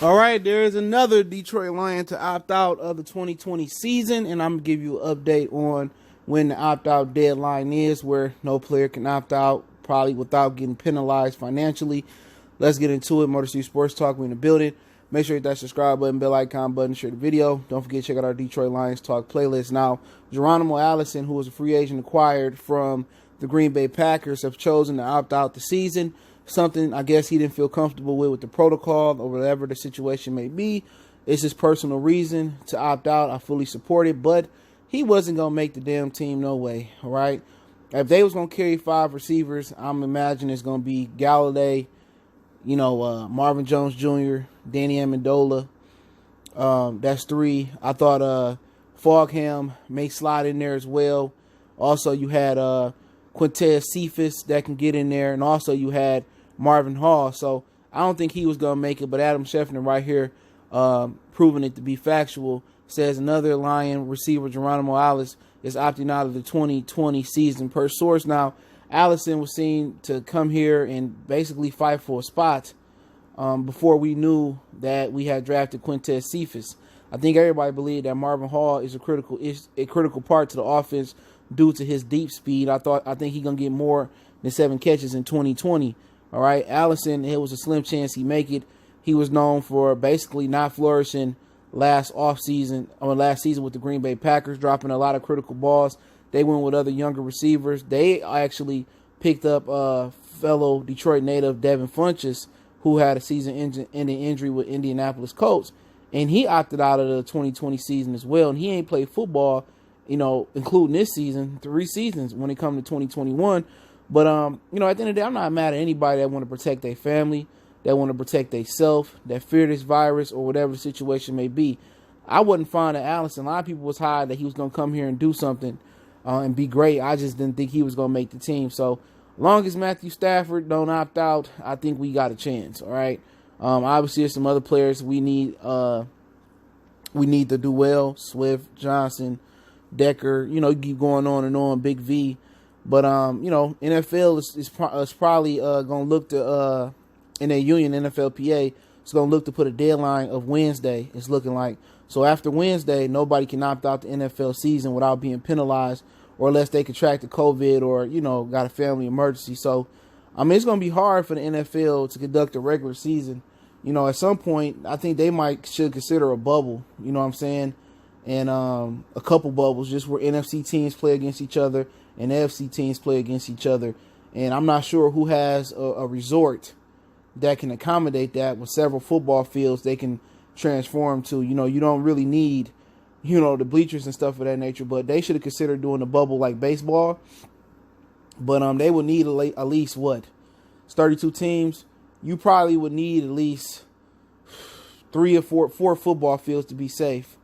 All right, there is another Detroit Lion to opt out of the 2020 season, and I'm going to give you an update on when the opt-out deadline is, where no player can opt out, probably without getting penalized financially. Let's get into it. Motor City Sports Talk, we're in the building. Make sure you hit that subscribe button, bell icon button, share the video. Don't forget to check out our Detroit Lions Talk playlist. Now, Geronimo, Allison, who was a free agent acquired from the Green Bay Packers, have chosen to opt out the season. Something I guess he didn't feel comfortable with the protocol or whatever the situation may be. It's his personal reason to opt out. I fully support it, but he wasn't going to make the damn team, no way, all right? If they was going to carry 5 receivers, I'm imagining it's going to be Galladay, Marvin Jones Jr., Danny Amendola. That's 3. I thought Fogham may slide in there as well. Also, you had Quintez Cephas that can get in there, and also you had Marvin Hall. So I don't think he was going to make it, but Adam Schefter right here, proving it to be factual, says another Lion receiver, Geronimo Allison, is opting out of the 2020 season. Per source, now, Allison was seen to come here and basically fight for a spot before we knew that we had drafted Quintez Cephas. I think everybody believed that Marvin Hall is a critical part to the offense due to his deep speed. I think he's gonna get more than 7 catches in 2020. All right, Allison, it was a slim chance he make it. He was known for basically not flourishing last season with the Green Bay Packers, dropping a lot of critical balls. They went with other younger receivers. They actually picked up fellow Detroit native Devin Funchess, who had a season-ending injury with Indianapolis Colts, and he opted out of the 2020 season as well. And he ain't played football, including this season, 3 seasons when it comes to 2021. But, at the end of the day, I'm not mad at anybody that want to protect their family, that want to protect themselves, that fear this virus or whatever the situation may be. I wasn't fond of Allison. A lot of people was high that he was going to come here and do something and be great. I just didn't think he was going to make the team. So, as long as Matthew Stafford don't opt out, I think we got a chance, all right? Obviously, there's some other players we need to do well. Swift, Johnson, Decker, you keep going on and on, Big V. But, NFL is probably going to look to, in their union, NFLPA, it's going to look to put a deadline of Wednesday, it's looking like. So after Wednesday, nobody can opt out the NFL season without being penalized or unless they contracted COVID or, got a family emergency. So, it's going to be hard for the NFL to conduct a regular season. At some point, I think they should consider a bubble, you know what I'm saying? And a couple bubbles just where NFC teams play against each other and AFC teams play against each other. And I'm not sure who has a resort that can accommodate that with several football fields they can transform to. You don't really need, the bleachers and stuff of that nature, but they should have considered doing a bubble like baseball. But they would need at least, 32 teams? You probably would need at least 3 or 4 football fields to be safe.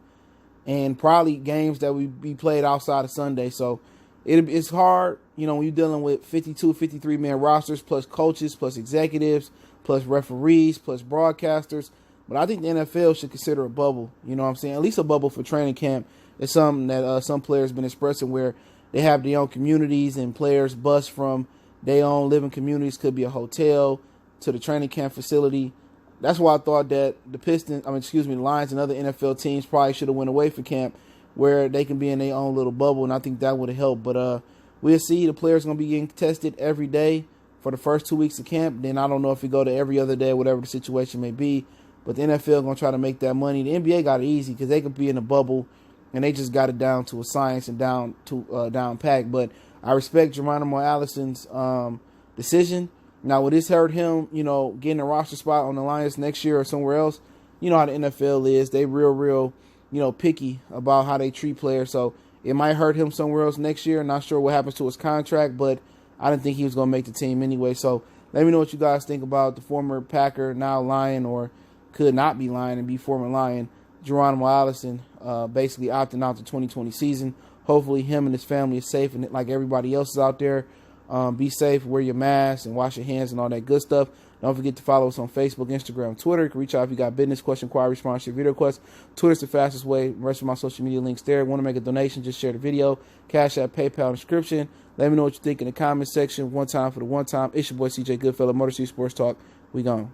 And probably games that would be played outside of Sunday. So it's hard, when you're dealing with 52, 53-man rosters, plus coaches, plus executives, plus referees, plus broadcasters. But I think the NFL should consider a bubble, you know what I'm saying? At least a bubble for training camp. It's something that some players have been expressing where they have their own communities and players bus from their own living communities. Could be a hotel to the training camp facility. That's why I thought that the Lions and other NFL teams probably should have went away from camp where they can be in their own little bubble, and I think that would have helped. But we'll see. The players are going to be getting tested every day for the first 2 weeks of camp. Then I don't know if we go to every other day, whatever the situation may be. But the NFL going to try to make that money. The NBA got it easy because they could be in a bubble, and they just got it down to a science and down pack. But I respect Geronimo Allison's decision. Now, would this hurt him, getting a roster spot on the Lions next year or somewhere else? You know how the NFL is. They real, picky about how they treat players. So it might hurt him somewhere else next year. Not sure what happens to his contract, but I didn't think he was going to make the team anyway. So let me know what you guys think about the former Packer, now Lion, or could not be Lion and be former Lion, Geronimo Allison, basically opting out the 2020 season. Hopefully him and his family is safe, and like everybody else is out there. Be safe, wear your mask, and wash your hands and all that good stuff. Don't forget to follow us on Facebook, Instagram, Twitter. You can reach out if you got business, question, inquiry, sponsorship, video requests. Twitter's the fastest way. The rest of my social media links there. Want to make a donation, just share the video. Cash App, PayPal, description. Let me know what you think in the comment section. One time for the one time. It's your boy CJ Goodfellow, Motor City Sports Talk. We gone.